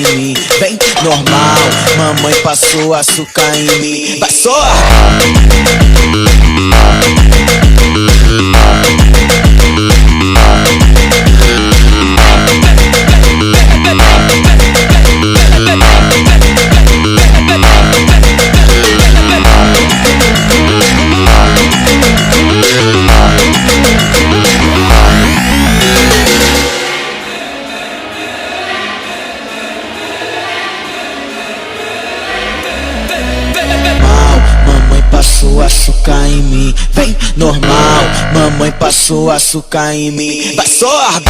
em mim, vem normal. Mamãe passou açúcar em mim, vai soar. Passou açúcar em mim, vem normal. Mamãe passou açúcar em mim, vai soar.